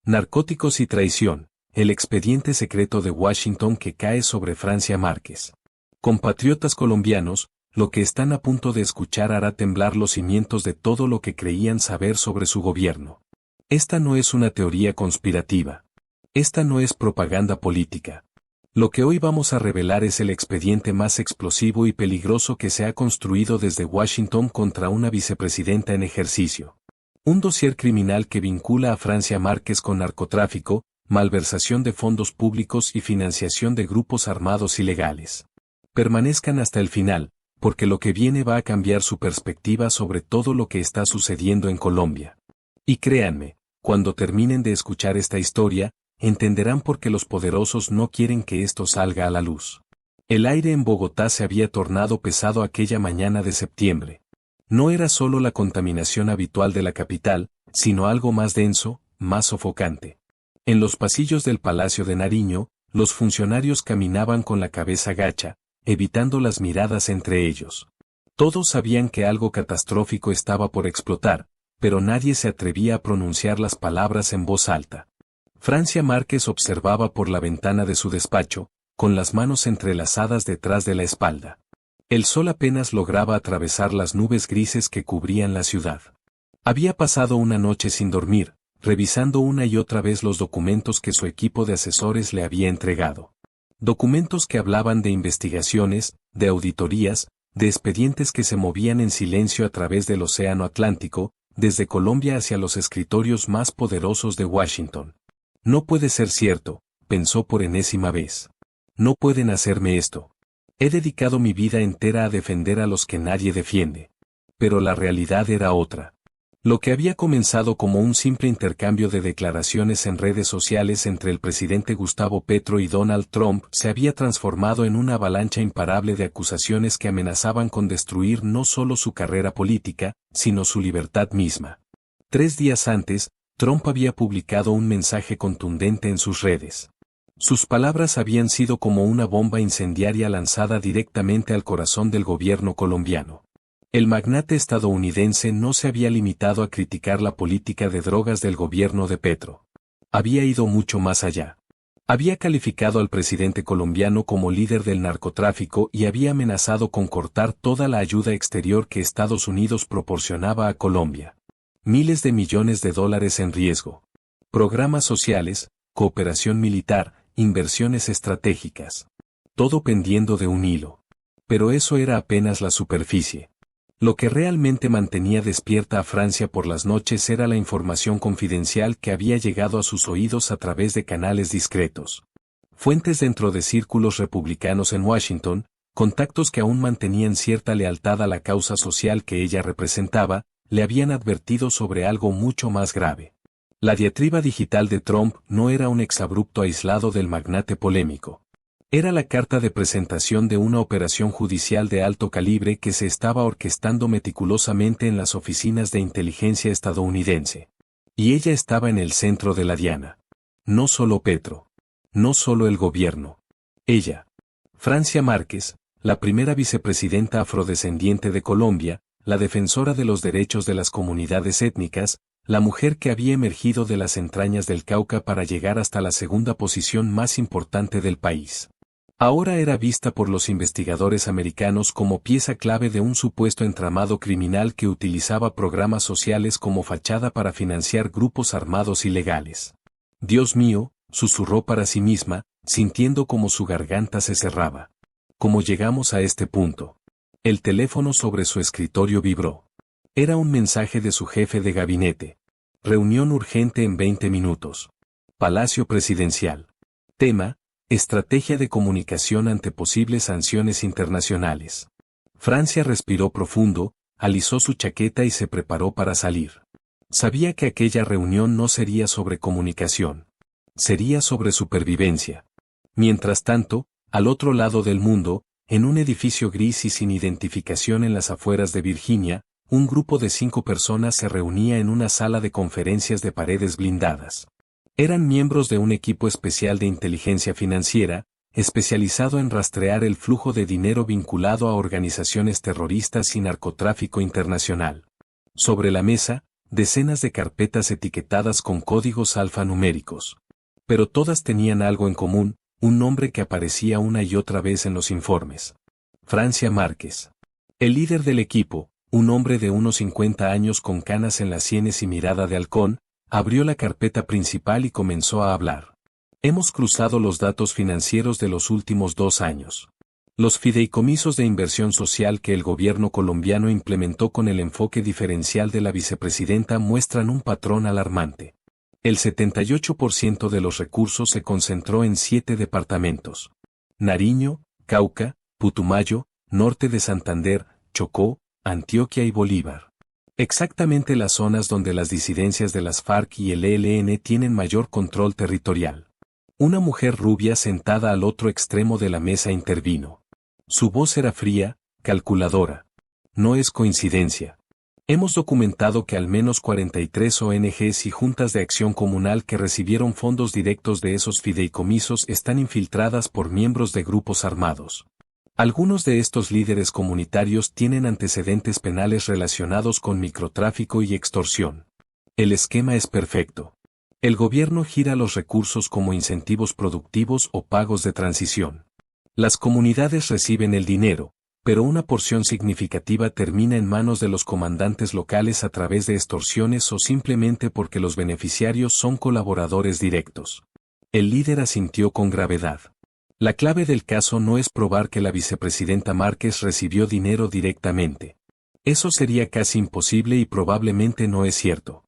Narcóticos y traición, el expediente secreto de Washington que cae sobre Francia Márquez. Compatriotas colombianos, lo que están a punto de escuchar hará temblar los cimientos de todo lo que creían saber sobre su gobierno. Esta no es una teoría conspirativa. Esta no es propaganda política. Lo que hoy vamos a revelar es el expediente más explosivo y peligroso que se ha construido desde Washington contra una vicepresidenta en ejercicio. Un dossier criminal que vincula a Francia Márquez con narcotráfico, malversación de fondos públicos y financiación de grupos armados ilegales. Permanezcan hasta el final, porque lo que viene va a cambiar su perspectiva sobre todo lo que está sucediendo en Colombia. Y créanme, cuando terminen de escuchar esta historia, entenderán por qué los poderosos no quieren que esto salga a la luz. El aire en Bogotá se había tornado pesado aquella mañana de septiembre. No era solo la contaminación habitual de la capital, sino algo más denso, más sofocante. En los pasillos del Palacio de Nariño, los funcionarios caminaban con la cabeza gacha, evitando las miradas entre ellos. Todos sabían que algo catastrófico estaba por explotar, pero nadie se atrevía a pronunciar las palabras en voz alta. Francia Márquez observaba por la ventana de su despacho, con las manos entrelazadas detrás de la espalda. El sol apenas lograba atravesar las nubes grises que cubrían la ciudad. Había pasado una noche sin dormir, revisando una y otra vez los documentos que su equipo de asesores le había entregado. Documentos que hablaban de investigaciones, de auditorías, de expedientes que se movían en silencio a través del Océano Atlántico, desde Colombia hacia los escritorios más poderosos de Washington. No puede ser cierto, pensó por enésima vez. No pueden hacerme esto. He dedicado mi vida entera a defender a los que nadie defiende. Pero la realidad era otra. Lo que había comenzado como un simple intercambio de declaraciones en redes sociales entre el presidente Gustavo Petro y Donald Trump se había transformado en una avalancha imparable de acusaciones que amenazaban con destruir no solo su carrera política, sino su libertad misma. 3 días antes, Trump había publicado un mensaje contundente en sus redes. Sus palabras habían sido como una bomba incendiaria lanzada directamente al corazón del gobierno colombiano. El magnate estadounidense no se había limitado a criticar la política de drogas del gobierno de Petro. Había ido mucho más allá. Había calificado al presidente colombiano como líder del narcotráfico y había amenazado con cortar toda la ayuda exterior que Estados Unidos proporcionaba a Colombia. Miles de millones de dólares en riesgo. Programas sociales, cooperación militar, inversiones estratégicas. Todo pendiendo de un hilo. Pero eso era apenas la superficie. Lo que realmente mantenía despierta a Francia por las noches era la información confidencial que había llegado a sus oídos a través de canales discretos. Fuentes dentro de círculos republicanos en Washington, contactos que aún mantenían cierta lealtad a la causa social que ella representaba, le habían advertido sobre algo mucho más grave. La diatriba digital de Trump no era un exabrupto aislado del magnate polémico. Era la carta de presentación de una operación judicial de alto calibre que se estaba orquestando meticulosamente en las oficinas de inteligencia estadounidense. Y ella estaba en el centro de la diana. No solo Petro. No solo el gobierno. Ella. Francia Márquez, la primera vicepresidenta afrodescendiente de Colombia, la defensora de los derechos de las comunidades étnicas, la mujer que había emergido de las entrañas del Cauca para llegar hasta la segunda posición más importante del país. Ahora era vista por los investigadores americanos como pieza clave de un supuesto entramado criminal que utilizaba programas sociales como fachada para financiar grupos armados ilegales. Dios mío, susurró para sí misma, sintiendo como su garganta se cerraba. ¿Cómo llegamos a este punto? El teléfono sobre su escritorio vibró. Era un mensaje de su jefe de gabinete. Reunión urgente en 20 minutos. Palacio Presidencial. Tema: estrategia de comunicación ante posibles sanciones internacionales. Francia respiró profundo, alisó su chaqueta y se preparó para salir. Sabía que aquella reunión no sería sobre comunicación. Sería sobre supervivencia. Mientras tanto, al otro lado del mundo, en un edificio gris y sin identificación en las afueras de Virginia, un grupo de 5 personas se reunía en una sala de conferencias de paredes blindadas. Eran miembros de un equipo especial de inteligencia financiera, especializado en rastrear el flujo de dinero vinculado a organizaciones terroristas y narcotráfico internacional. Sobre la mesa, decenas de carpetas etiquetadas con códigos alfanuméricos. Pero todas tenían algo en común, un nombre que aparecía una y otra vez en los informes. Francia Márquez. El líder del equipo, un hombre de unos 50 años con canas en las sienes y mirada de halcón, abrió la carpeta principal y comenzó a hablar. Hemos cruzado los datos financieros de los últimos 2 años. Los fideicomisos de inversión social que el gobierno colombiano implementó con el enfoque diferencial de la vicepresidenta muestran un patrón alarmante. El 78% de los recursos se concentró en 7 departamentos: Nariño, Cauca, Putumayo, Norte de Santander, Chocó, Antioquia y Bolívar. Exactamente las zonas donde las disidencias de las FARC y el ELN tienen mayor control territorial. Una mujer rubia sentada al otro extremo de la mesa intervino. Su voz era fría, calculadora. No es coincidencia. Hemos documentado que al menos 43 ONGs y juntas de acción comunal que recibieron fondos directos de esos fideicomisos están infiltradas por miembros de grupos armados. Algunos de estos líderes comunitarios tienen antecedentes penales relacionados con microtráfico y extorsión. El esquema es perfecto. El gobierno gira los recursos como incentivos productivos o pagos de transición. Las comunidades reciben el dinero, pero una porción significativa termina en manos de los comandantes locales a través de extorsiones o simplemente porque los beneficiarios son colaboradores directos. El líder asintió con gravedad. La clave del caso no es probar que la vicepresidenta Márquez recibió dinero directamente. Eso sería casi imposible y probablemente no es cierto.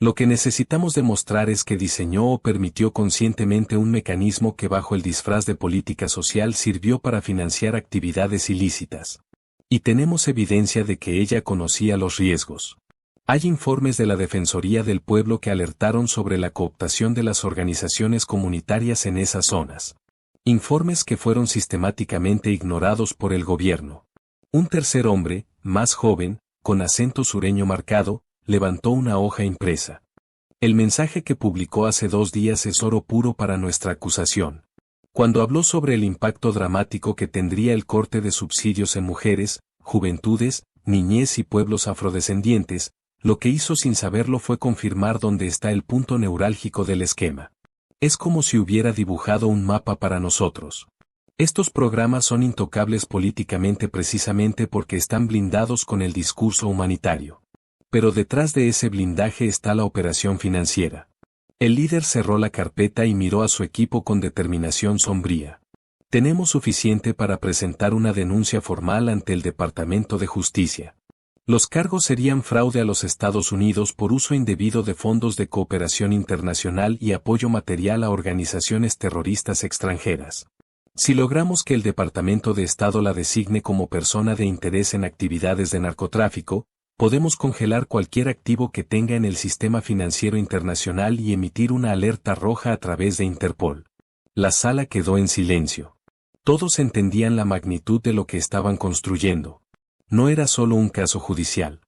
Lo que necesitamos demostrar es que diseñó o permitió conscientemente un mecanismo que bajo el disfraz de política social sirvió para financiar actividades ilícitas. Y tenemos evidencia de que ella conocía los riesgos. Hay informes de la Defensoría del Pueblo que alertaron sobre la cooptación de las organizaciones comunitarias en esas zonas. Informes que fueron sistemáticamente ignorados por el gobierno. Un tercer hombre, más joven, con acento sureño marcado, levantó una hoja impresa. El mensaje que publicó hace 2 días es oro puro para nuestra acusación. Cuando habló sobre el impacto dramático que tendría el corte de subsidios en mujeres, juventudes, niñez y pueblos afrodescendientes, lo que hizo sin saberlo fue confirmar dónde está el punto neurálgico del esquema. Es como si hubiera dibujado un mapa para nosotros. Estos programas son intocables políticamente precisamente porque están blindados con el discurso humanitario. Pero detrás de ese blindaje está la operación financiera. El líder cerró la carpeta y miró a su equipo con determinación sombría. Tenemos suficiente para presentar una denuncia formal ante el Departamento de Justicia. Los cargos serían fraude a los Estados Unidos por uso indebido de fondos de cooperación internacional y apoyo material a organizaciones terroristas extranjeras. Si logramos que el Departamento de Estado la designe como persona de interés en actividades de narcotráfico, podemos congelar cualquier activo que tenga en el sistema financiero internacional y emitir una alerta roja a través de Interpol. La sala quedó en silencio. Todos entendían la magnitud de lo que estaban construyendo. No era solo un caso judicial.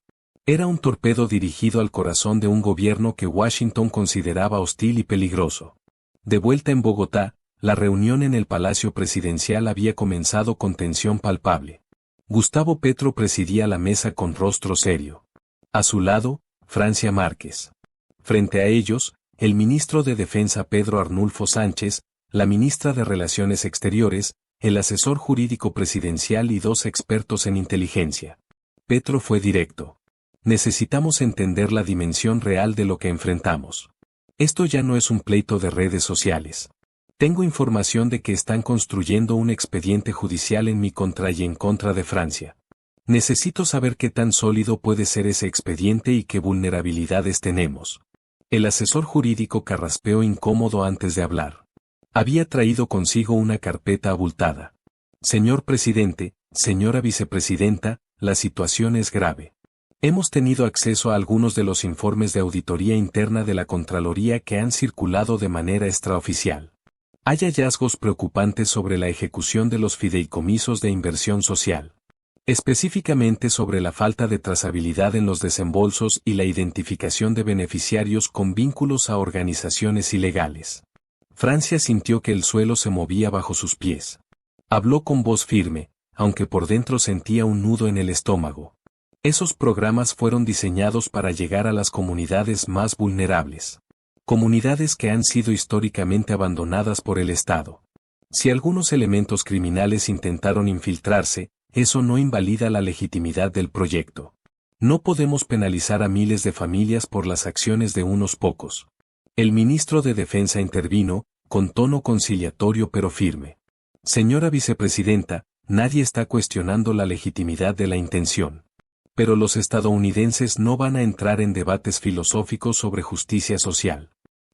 Era un torpedo dirigido al corazón de un gobierno que Washington consideraba hostil y peligroso. De vuelta en Bogotá, la reunión en el Palacio Presidencial había comenzado con tensión palpable. Gustavo Petro presidía la mesa con rostro serio. A su lado, Francia Márquez. Frente a ellos, el ministro de Defensa Pedro Arnulfo Sánchez, la ministra de Relaciones Exteriores, el asesor jurídico presidencial y 2 expertos en inteligencia. Petro fue directo. Necesitamos entender la dimensión real de lo que enfrentamos. Esto ya no es un pleito de redes sociales. Tengo información de que están construyendo un expediente judicial en mi contra y en contra de Francia. Necesito saber qué tan sólido puede ser ese expediente y qué vulnerabilidades tenemos. El asesor jurídico carraspeó incómodo antes de hablar. Había traído consigo una carpeta abultada. Señor presidente, señora vicepresidenta, la situación es grave. Hemos tenido acceso a algunos de los informes de auditoría interna de la Contraloría que han circulado de manera extraoficial. Hay hallazgos preocupantes sobre la ejecución de los fideicomisos de inversión social. Específicamente sobre la falta de trazabilidad en los desembolsos y la identificación de beneficiarios con vínculos a organizaciones ilegales. Francia sintió que el suelo se movía bajo sus pies. Habló con voz firme, aunque por dentro sentía un nudo en el estómago. Esos programas fueron diseñados para llegar a las comunidades más vulnerables. Comunidades que han sido históricamente abandonadas por el Estado. Si algunos elementos criminales intentaron infiltrarse, eso no invalida la legitimidad del proyecto. No podemos penalizar a miles de familias por las acciones de unos pocos. El ministro de Defensa intervino, con tono conciliatorio pero firme. Señora vicepresidenta, nadie está cuestionando la legitimidad de la intención. Pero los estadounidenses no van a entrar en debates filosóficos sobre justicia social.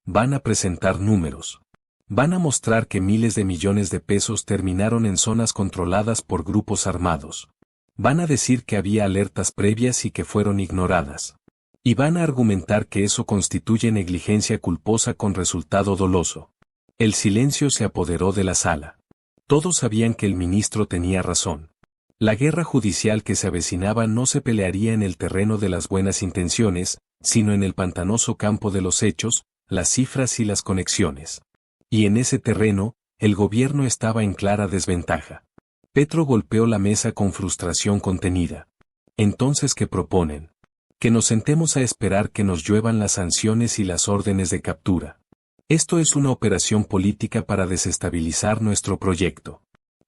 Van a presentar números. Van a mostrar que miles de millones de pesos terminaron en zonas controladas por grupos armados. Van a decir que había alertas previas y que fueron ignoradas. Y van a argumentar que eso constituye negligencia culposa con resultado doloso. El silencio se apoderó de la sala. Todos sabían que el ministro tenía razón. La guerra judicial que se avecinaba no se pelearía en el terreno de las buenas intenciones, sino en el pantanoso campo de los hechos, las cifras y las conexiones. Y en ese terreno, el gobierno estaba en clara desventaja. Petro golpeó la mesa con frustración contenida. Entonces, ¿qué proponen? Que nos sentemos a esperar que nos lluevan las sanciones y las órdenes de captura. Esto es una operación política para desestabilizar nuestro proyecto.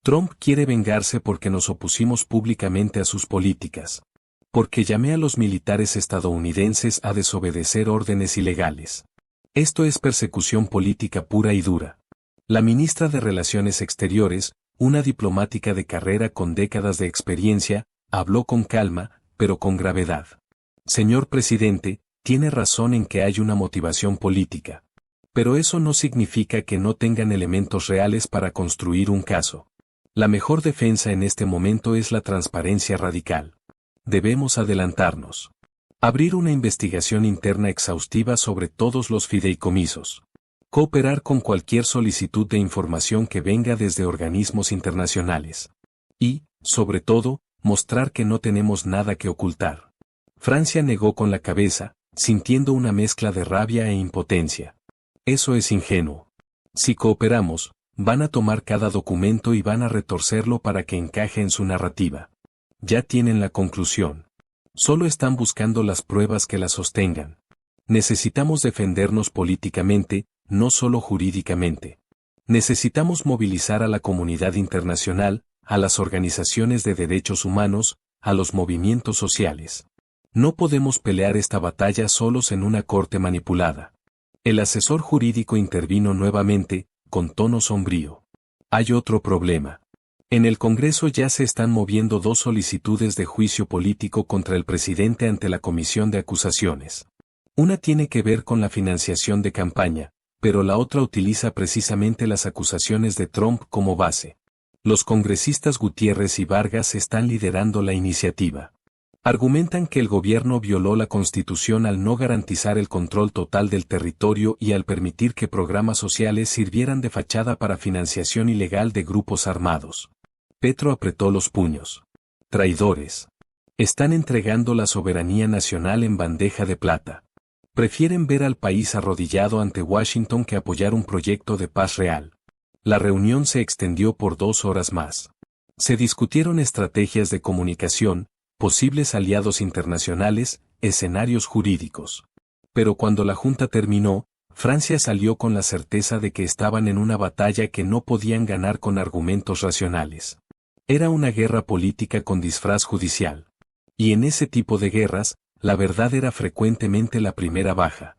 Trump quiere vengarse porque nos opusimos públicamente a sus políticas. Porque llamé a los militares estadounidenses a desobedecer órdenes ilegales. Esto es persecución política pura y dura. La ministra de Relaciones Exteriores, una diplomática de carrera con décadas de experiencia, habló con calma, pero con gravedad. Señor presidente, tiene razón en que hay una motivación política. Pero eso no significa que no tengan elementos reales para construir un caso. La mejor defensa en este momento es la transparencia radical. Debemos adelantarnos. Abrir una investigación interna exhaustiva sobre todos los fideicomisos. Cooperar con cualquier solicitud de información que venga desde organismos internacionales. Y, sobre todo, mostrar que no tenemos nada que ocultar. Francia negó con la cabeza, sintiendo una mezcla de rabia e impotencia. Eso es ingenuo. Si cooperamos, van a tomar cada documento y van a retorcerlo para que encaje en su narrativa. Ya tienen la conclusión. Solo están buscando las pruebas que la sostengan. Necesitamos defendernos políticamente, no solo jurídicamente. Necesitamos movilizar a la comunidad internacional, a las organizaciones de derechos humanos, a los movimientos sociales. No podemos pelear esta batalla solos en una corte manipulada. El asesor jurídico intervino nuevamente, con tono sombrío. Hay otro problema. En el Congreso ya se están moviendo dos solicitudes de juicio político contra el presidente ante la Comisión de Acusaciones. Una tiene que ver con la financiación de campaña, pero la otra utiliza precisamente las acusaciones de Trump como base. Los congresistas Gutiérrez y Vargas están liderando la iniciativa. Argumentan que el gobierno violó la Constitución al no garantizar el control total del territorio y al permitir que programas sociales sirvieran de fachada para financiación ilegal de grupos armados. Petro apretó los puños. Traidores. Están entregando la soberanía nacional en bandeja de plata. Prefieren ver al país arrodillado ante Washington que apoyar un proyecto de paz real. La reunión se extendió por 2 horas más. Se discutieron estrategias de comunicación, posibles aliados internacionales, escenarios jurídicos. Pero cuando la junta terminó, Francia salió con la certeza de que estaban en una batalla que no podían ganar con argumentos racionales. Era una guerra política con disfraz judicial. Y en ese tipo de guerras, la verdad era frecuentemente la primera baja.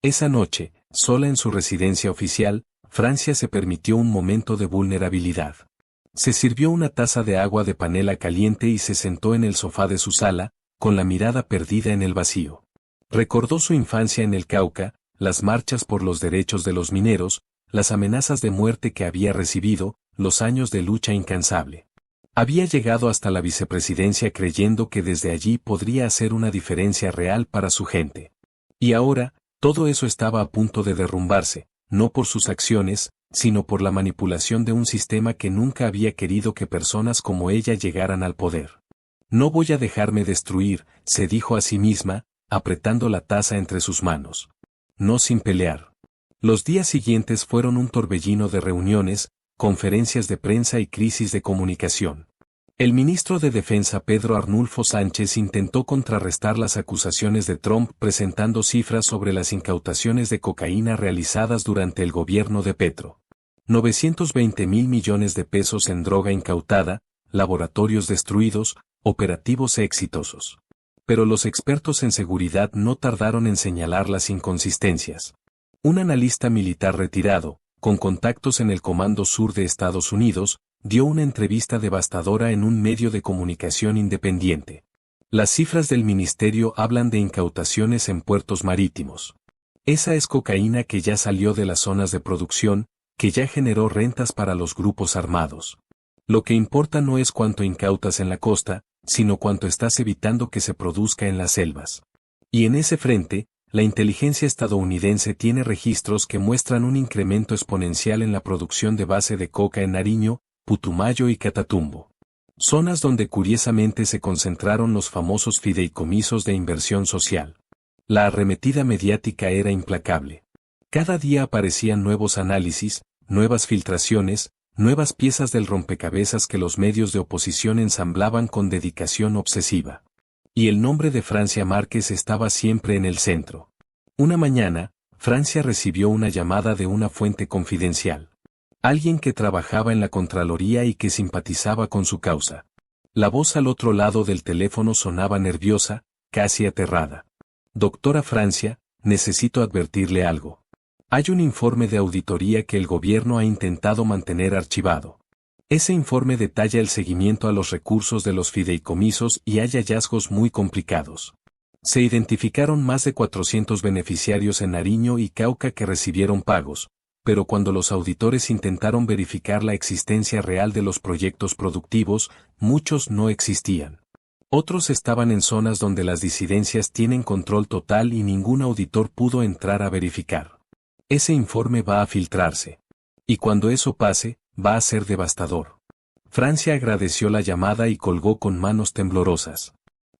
Esa noche, sola en su residencia oficial, Francia se permitió un momento de vulnerabilidad. Se sirvió una taza de agua de panela caliente y se sentó en el sofá de su sala, con la mirada perdida en el vacío. Recordó su infancia en el Cauca, las marchas por los derechos de los mineros, las amenazas de muerte que había recibido, los años de lucha incansable. Había llegado hasta la vicepresidencia creyendo que desde allí podría hacer una diferencia real para su gente. Y ahora, todo eso estaba a punto de derrumbarse, no por sus acciones, sino por la manipulación de un sistema que nunca había querido que personas como ella llegaran al poder. No voy a dejarme destruir, se dijo a sí misma, apretando la taza entre sus manos. No sin pelear. Los días siguientes fueron un torbellino de reuniones, conferencias de prensa y crisis de comunicación. El ministro de Defensa Pedro Arnulfo Sánchez intentó contrarrestar las acusaciones de Trump presentando cifras sobre las incautaciones de cocaína realizadas durante el gobierno de Petro. 920.000 millones de pesos en droga incautada, laboratorios destruidos, operativos exitosos. Pero los expertos en seguridad no tardaron en señalar las inconsistencias. Un analista militar retirado, con contactos en el Comando Sur de Estados Unidos, dio una entrevista devastadora en un medio de comunicación independiente. Las cifras del ministerio hablan de incautaciones en puertos marítimos. Esa es cocaína que ya salió de las zonas de producción, que ya generó rentas para los grupos armados. Lo que importa no es cuánto incautas en la costa, sino cuánto estás evitando que se produzca en las selvas. Y en ese frente, la inteligencia estadounidense tiene registros que muestran un incremento exponencial en la producción de base de coca en Nariño, Putumayo y Catatumbo. Zonas donde curiosamente se concentraron los famosos fideicomisos de inversión social. La arremetida mediática era implacable. Cada día aparecían nuevos análisis, nuevas filtraciones, nuevas piezas del rompecabezas que los medios de oposición ensamblaban con dedicación obsesiva. Y el nombre de Francia Márquez estaba siempre en el centro. Una mañana, Francia recibió una llamada de una fuente confidencial. Alguien que trabajaba en la Contraloría y que simpatizaba con su causa. La voz al otro lado del teléfono sonaba nerviosa, casi aterrada. Doctora Francia, necesito advertirle algo. Hay un informe de auditoría que el gobierno ha intentado mantener archivado. Ese informe detalla el seguimiento a los recursos de los fideicomisos y hay hallazgos muy complicados. Se identificaron más de 400 beneficiarios en Nariño y Cauca que recibieron pagos, pero cuando los auditores intentaron verificar la existencia real de los proyectos productivos, muchos no existían. Otros estaban en zonas donde las disidencias tienen control total y ningún auditor pudo entrar a verificar. Ese informe va a filtrarse. Y cuando eso pase, va a ser devastador. Francia agradeció la llamada y colgó con manos temblorosas.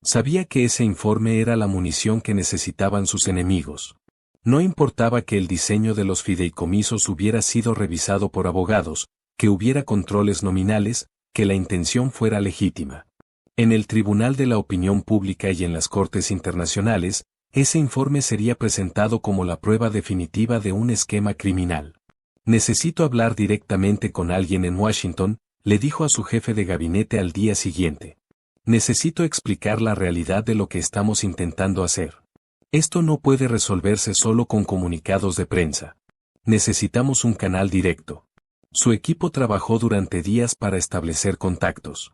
Sabía que ese informe era la munición que necesitaban sus enemigos. No importaba que el diseño de los fideicomisos hubiera sido revisado por abogados, que hubiera controles nominales, que la intención fuera legítima. En el Tribunal de la Opinión Pública y en las Cortes Internacionales, ese informe sería presentado como la prueba definitiva de un esquema criminal. Necesito hablar directamente con alguien en Washington, le dijo a su jefe de gabinete al día siguiente. Necesito explicar la realidad de lo que estamos intentando hacer. Esto no puede resolverse solo con comunicados de prensa. Necesitamos un canal directo. Su equipo trabajó durante días para establecer contactos.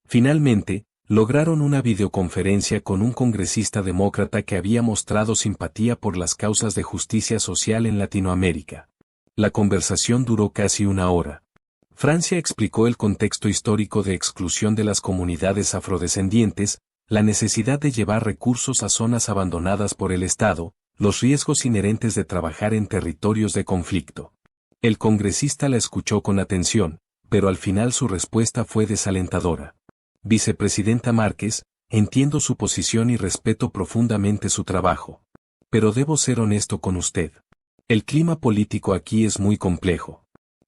Finalmente, lograron una videoconferencia con un congresista demócrata que había mostrado simpatía por las causas de justicia social en Latinoamérica. La conversación duró casi una hora. Francia explicó el contexto histórico de exclusión de las comunidades afrodescendientes, la necesidad de llevar recursos a zonas abandonadas por el Estado, los riesgos inherentes de trabajar en territorios de conflicto. El congresista la escuchó con atención, pero al final su respuesta fue desalentadora. Vicepresidenta Márquez, entiendo su posición y respeto profundamente su trabajo. Pero debo ser honesto con usted. El clima político aquí es muy complejo.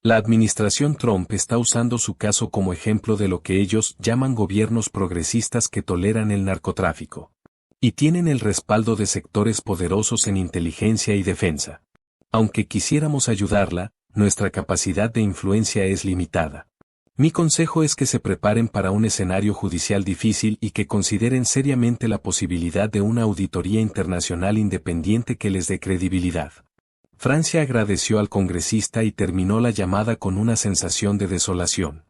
La administración Trump está usando su caso como ejemplo de lo que ellos llaman gobiernos progresistas que toleran el narcotráfico. Y tienen el respaldo de sectores poderosos en inteligencia y defensa. Aunque quisiéramos ayudarla, nuestra capacidad de influencia es limitada. Mi consejo es que se preparen para un escenario judicial difícil y que consideren seriamente la posibilidad de una auditoría internacional independiente que les dé credibilidad. Francia agradeció al congresista y terminó la llamada con una sensación de desolación.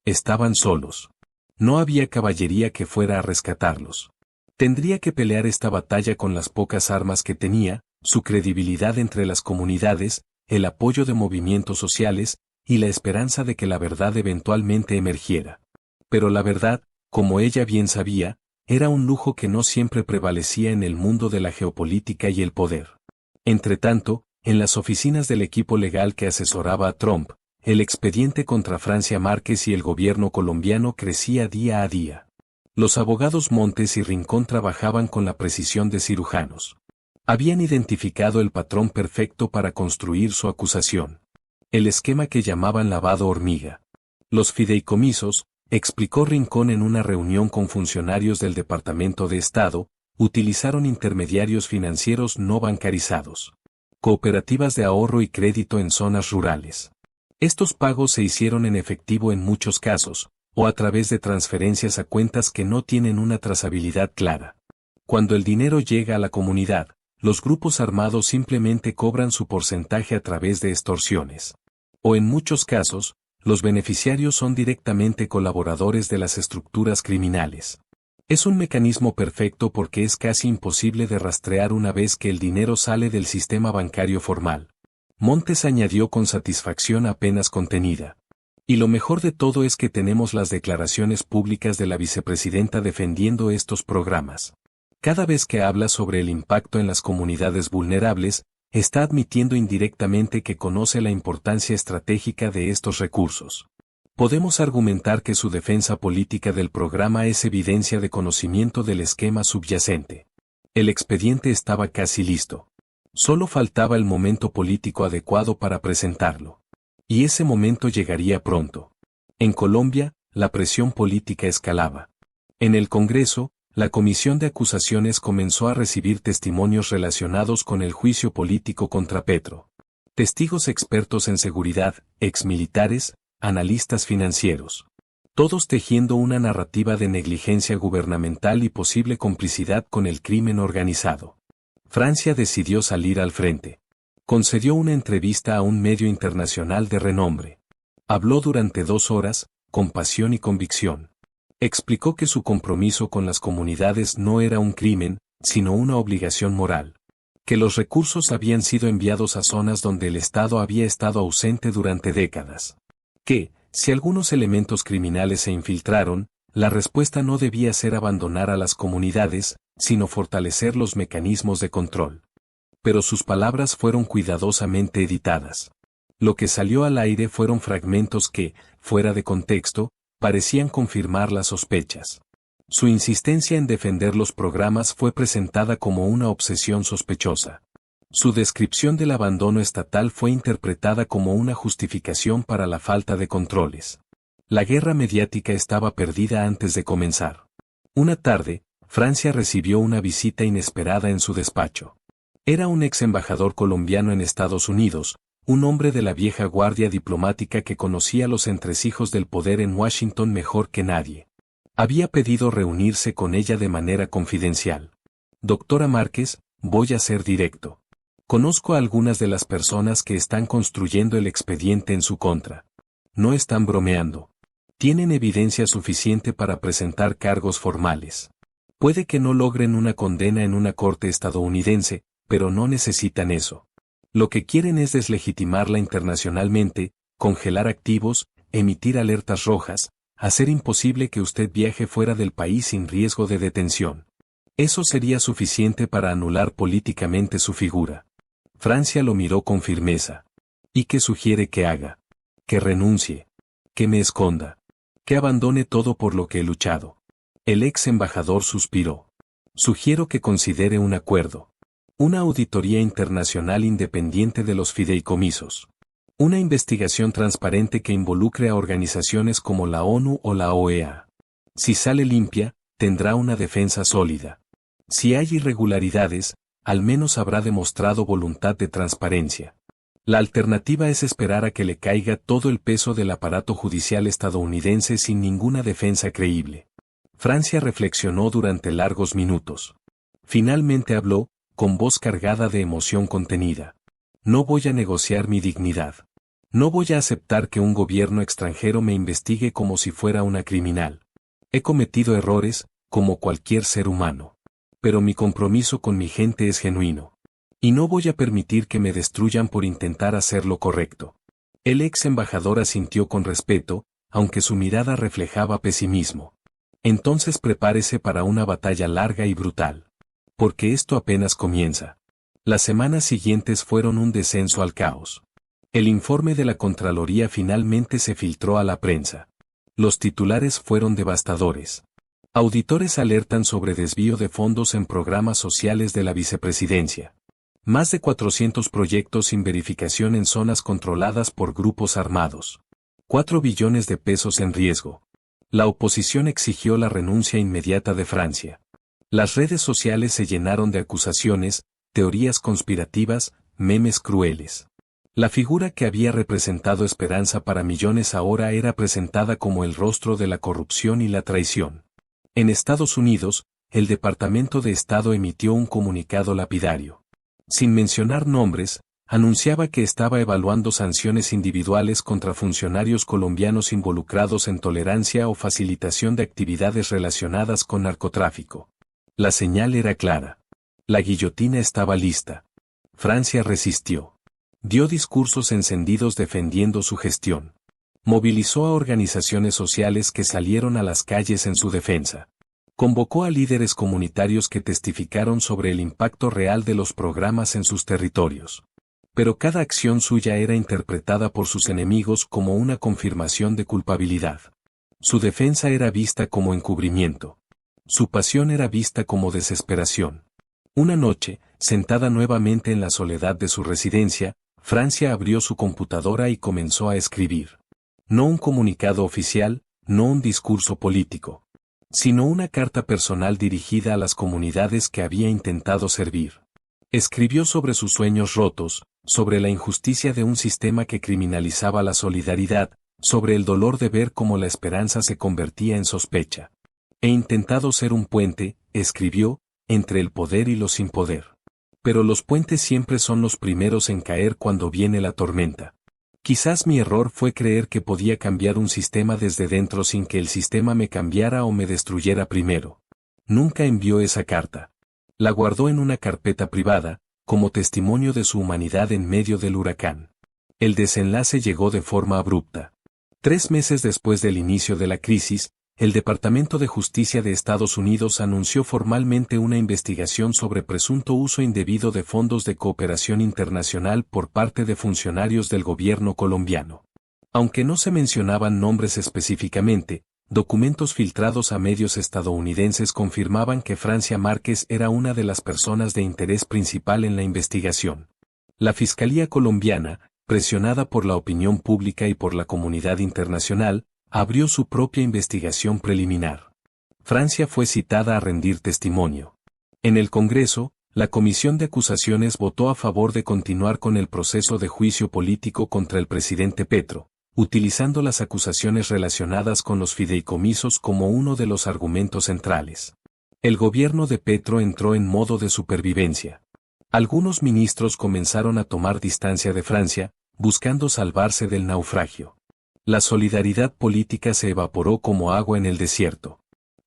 Estaban solos. No había caballería que fuera a rescatarlos. Tendría que pelear esta batalla con las pocas armas que tenía, su credibilidad entre las comunidades, el apoyo de movimientos sociales, y la esperanza de que la verdad eventualmente emergiera. Pero la verdad, como ella bien sabía, era un lujo que no siempre prevalecía en el mundo de la geopolítica y el poder. Entretanto, en las oficinas del equipo legal que asesoraba a Trump, el expediente contra Francia Márquez y el gobierno colombiano crecía día a día. Los abogados Montes y Rincón trabajaban con la precisión de cirujanos. Habían identificado el patrón perfecto para construir su acusación. El esquema que llamaban lavado hormiga. Los fideicomisos, explicó Rincón en una reunión con funcionarios del Departamento de Estado, utilizaron intermediarios financieros no bancarizados, cooperativas de ahorro y crédito en zonas rurales. Estos pagos se hicieron en efectivo en muchos casos, o a través de transferencias a cuentas que no tienen una trazabilidad clara. Cuando el dinero llega a la comunidad, los grupos armados simplemente cobran su porcentaje a través de extorsiones. O en muchos casos, los beneficiarios son directamente colaboradores de las estructuras criminales. Es un mecanismo perfecto porque es casi imposible de rastrear una vez que el dinero sale del sistema bancario formal. Montes añadió con satisfacción apenas contenida. Y lo mejor de todo es que tenemos las declaraciones públicas de la vicepresidenta defendiendo estos programas. Cada vez que habla sobre el impacto en las comunidades vulnerables, está admitiendo indirectamente que conoce la importancia estratégica de estos recursos. Podemos argumentar que su defensa política del programa es evidencia de conocimiento del esquema subyacente. El expediente estaba casi listo. Solo faltaba el momento político adecuado para presentarlo. Y ese momento llegaría pronto. En Colombia, la presión política escalaba. En el Congreso, la Comisión de Acusaciones comenzó a recibir testimonios relacionados con el juicio político contra Petro. Testigos expertos en seguridad, exmilitares, analistas financieros. Todos tejiendo una narrativa de negligencia gubernamental y posible complicidad con el crimen organizado. Francia decidió salir al frente. Concedió una entrevista a un medio internacional de renombre. Habló durante 2 horas, con pasión y convicción. Explicó que su compromiso con las comunidades no era un crimen, sino una obligación moral. Que los recursos habían sido enviados a zonas donde el Estado había estado ausente durante décadas. Que, si algunos elementos criminales se infiltraron, la respuesta no debía ser abandonar a las comunidades, sino fortalecer los mecanismos de control. Pero sus palabras fueron cuidadosamente editadas. Lo que salió al aire fueron fragmentos que, fuera de contexto, parecían confirmar las sospechas. Su insistencia en defender los programas fue presentada como una obsesión sospechosa. Su descripción del abandono estatal fue interpretada como una justificación para la falta de controles. La guerra mediática estaba perdida antes de comenzar. Una tarde, Francia recibió una visita inesperada en su despacho. Era un ex embajador colombiano en Estados Unidos, un hombre de la vieja guardia diplomática que conocía los entresijos del poder en Washington mejor que nadie. Había pedido reunirse con ella de manera confidencial. Doctora Márquez, voy a ser directo. Conozco a algunas de las personas que están construyendo el expediente en su contra. No están bromeando. Tienen evidencia suficiente para presentar cargos formales. Puede que no logren una condena en una corte estadounidense, pero no necesitan eso. Lo que quieren es deslegitimarla internacionalmente, congelar activos, emitir alertas rojas, hacer imposible que usted viaje fuera del país sin riesgo de detención. Eso sería suficiente para anular políticamente su figura. Francia lo miró con firmeza. ¿Y qué sugiere que haga? Que renuncie. Que me esconda. Que abandone todo por lo que he luchado. El ex embajador suspiró. Sugiero que considere un acuerdo. Una auditoría internacional independiente de los fideicomisos. Una investigación transparente que involucre a organizaciones como la ONU o la OEA. Si sale limpia, tendrá una defensa sólida. Si hay irregularidades, al menos habrá demostrado voluntad de transparencia. La alternativa es esperar a que le caiga todo el peso del aparato judicial estadounidense sin ninguna defensa creíble. Francia reflexionó durante largos minutos. Finalmente habló, con voz cargada de emoción contenida. No voy a negociar mi dignidad. No voy a aceptar que un gobierno extranjero me investigue como si fuera una criminal. He cometido errores, como cualquier ser humano. Pero mi compromiso con mi gente es genuino. Y no voy a permitir que me destruyan por intentar hacer lo correcto. El ex embajador asintió con respeto, aunque su mirada reflejaba pesimismo. Entonces prepárese para una batalla larga y brutal. Porque esto apenas comienza. Las semanas siguientes fueron un descenso al caos. El informe de la Contraloría finalmente se filtró a la prensa. Los titulares fueron devastadores. Auditores alertan sobre desvío de fondos en programas sociales de la vicepresidencia. Más de 400 proyectos sin verificación en zonas controladas por grupos armados. 4 billones de pesos en riesgo. La oposición exigió la renuncia inmediata de Francia. Las redes sociales se llenaron de acusaciones, teorías conspirativas, memes crueles. La figura que había representado esperanza para millones ahora era presentada como el rostro de la corrupción y la traición. En Estados Unidos, el Departamento de Estado emitió un comunicado lapidario. Sin mencionar nombres, anunciaba que estaba evaluando sanciones individuales contra funcionarios colombianos involucrados en tolerancia o facilitación de actividades relacionadas con narcotráfico. La señal era clara. La guillotina estaba lista. Francia resistió. Dio discursos encendidos defendiendo su gestión. Movilizó a organizaciones sociales que salieron a las calles en su defensa. Convocó a líderes comunitarios que testificaron sobre el impacto real de los programas en sus territorios. Pero cada acción suya era interpretada por sus enemigos como una confirmación de culpabilidad. Su defensa era vista como encubrimiento. Su pasión era vista como desesperación. Una noche, sentada nuevamente en la soledad de su residencia, Francia abrió su computadora y comenzó a escribir. No un comunicado oficial, no un discurso político, sino una carta personal dirigida a las comunidades que había intentado servir. Escribió sobre sus sueños rotos, sobre la injusticia de un sistema que criminalizaba la solidaridad, sobre el dolor de ver cómo la esperanza se convertía en sospecha. He intentado ser un puente, escribió, entre el poder y lo sin poder. Pero los puentes siempre son los primeros en caer cuando viene la tormenta. Quizás mi error fue creer que podía cambiar un sistema desde dentro sin que el sistema me cambiara o me destruyera primero. Nunca envió esa carta. La guardó en una carpeta privada, como testimonio de su humanidad en medio del huracán. El desenlace llegó de forma abrupta. 3 meses después del inicio de la crisis, el Departamento de Justicia de Estados Unidos anunció formalmente una investigación sobre presunto uso indebido de fondos de cooperación internacional por parte de funcionarios del gobierno colombiano. Aunque no se mencionaban nombres específicamente, documentos filtrados a medios estadounidenses confirmaban que Francia Márquez era una de las personas de interés principal en la investigación. La Fiscalía colombiana, presionada por la opinión pública y por la comunidad internacional, abrió su propia investigación preliminar. Francia fue citada a rendir testimonio. En el Congreso, la Comisión de Acusaciones votó a favor de continuar con el proceso de juicio político contra el presidente Petro, utilizando las acusaciones relacionadas con los fideicomisos como uno de los argumentos centrales. El gobierno de Petro entró en modo de supervivencia. Algunos ministros comenzaron a tomar distancia de Francia, buscando salvarse del naufragio. La solidaridad política se evaporó como agua en el desierto.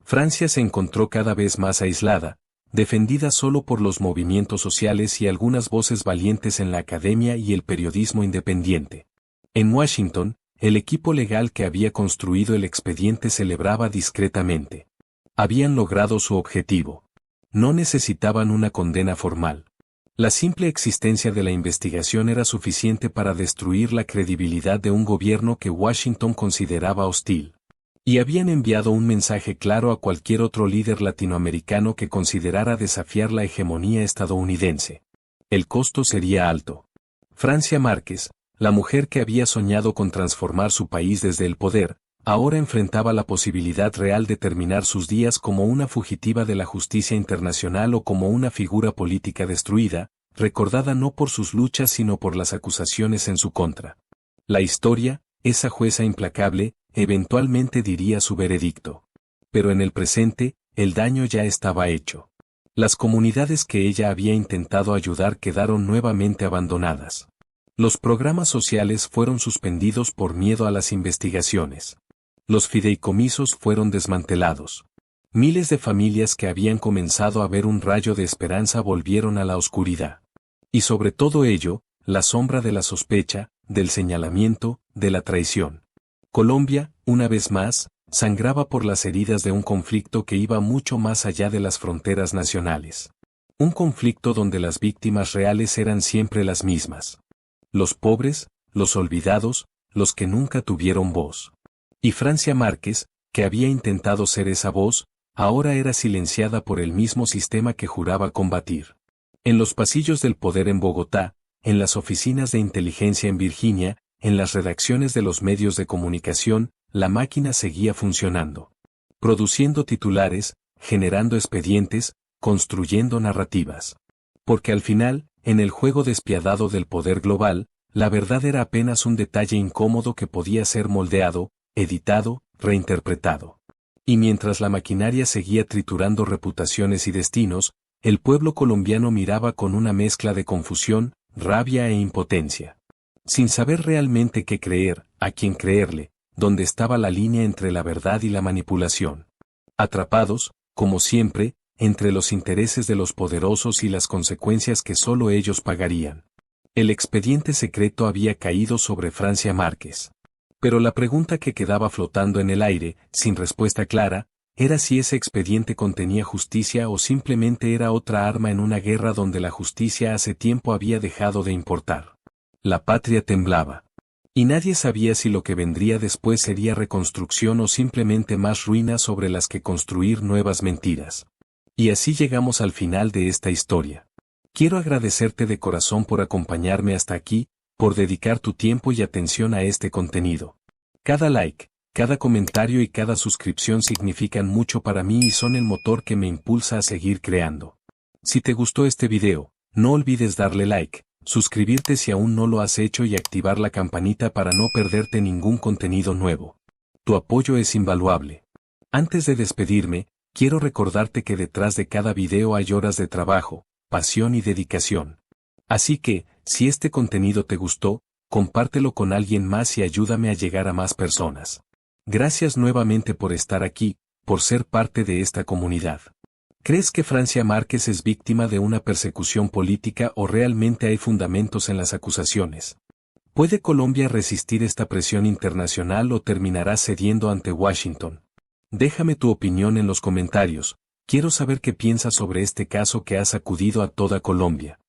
Francia se encontró cada vez más aislada, defendida solo por los movimientos sociales y algunas voces valientes en la academia y el periodismo independiente. En Washington, el equipo legal que había construido el expediente celebraba discretamente. Habían logrado su objetivo. No necesitaban una condena formal. La simple existencia de la investigación era suficiente para destruir la credibilidad de un gobierno que Washington consideraba hostil. Y habían enviado un mensaje claro a cualquier otro líder latinoamericano que considerara desafiar la hegemonía estadounidense. El costo sería alto. Francia Márquez, la mujer que había soñado con transformar su país desde el poder, ahora enfrentaba la posibilidad real de terminar sus días como una fugitiva de la justicia internacional o como una figura política destruida, recordada no por sus luchas sino por las acusaciones en su contra. La historia, esa jueza implacable, eventualmente diría su veredicto. Pero en el presente, el daño ya estaba hecho. Las comunidades que ella había intentado ayudar quedaron nuevamente abandonadas. Los programas sociales fueron suspendidos por miedo a las investigaciones. Los fideicomisos fueron desmantelados. Miles de familias que habían comenzado a ver un rayo de esperanza volvieron a la oscuridad. Y sobre todo ello, la sombra de la sospecha, del señalamiento, de la traición. Colombia, una vez más, sangraba por las heridas de un conflicto que iba mucho más allá de las fronteras nacionales. Un conflicto donde las víctimas reales eran siempre las mismas. Los pobres, los olvidados, los que nunca tuvieron voz. Y Francia Márquez, que había intentado ser esa voz, ahora era silenciada por el mismo sistema que juraba combatir. En los pasillos del poder en Bogotá, en las oficinas de inteligencia en Virginia, en las redacciones de los medios de comunicación, la máquina seguía funcionando. Produciendo titulares, generando expedientes, construyendo narrativas. Porque al final, en el juego despiadado del poder global, la verdad era apenas un detalle incómodo que podía ser moldeado, editado, reinterpretado. Y mientras la maquinaria seguía triturando reputaciones y destinos, el pueblo colombiano miraba con una mezcla de confusión, rabia e impotencia. Sin saber realmente qué creer, a quién creerle, dónde estaba la línea entre la verdad y la manipulación. Atrapados, como siempre, entre los intereses de los poderosos y las consecuencias que solo ellos pagarían. El expediente secreto había caído sobre Francia Márquez. Pero la pregunta que quedaba flotando en el aire, sin respuesta clara, era si ese expediente contenía justicia o simplemente era otra arma en una guerra donde la justicia hace tiempo había dejado de importar. La patria temblaba. Y nadie sabía si lo que vendría después sería reconstrucción o simplemente más ruinas sobre las que construir nuevas mentiras. Y así llegamos al final de esta historia. Quiero agradecerte de corazón por acompañarme hasta aquí, por dedicar tu tiempo y atención a este contenido. Cada like, cada comentario y cada suscripción significan mucho para mí y son el motor que me impulsa a seguir creando. Si te gustó este video, no olvides darle like, suscribirte si aún no lo has hecho y activar la campanita para no perderte ningún contenido nuevo. Tu apoyo es invaluable. Antes de despedirme, quiero recordarte que detrás de cada video hay horas de trabajo, pasión y dedicación. Así que, si este contenido te gustó, compártelo con alguien más y ayúdame a llegar a más personas. Gracias nuevamente por estar aquí, por ser parte de esta comunidad. ¿Crees que Francia Márquez es víctima de una persecución política o realmente hay fundamentos en las acusaciones? ¿Puede Colombia resistir esta presión internacional o terminará cediendo ante Washington? Déjame tu opinión en los comentarios, quiero saber qué piensas sobre este caso que ha sacudido a toda Colombia.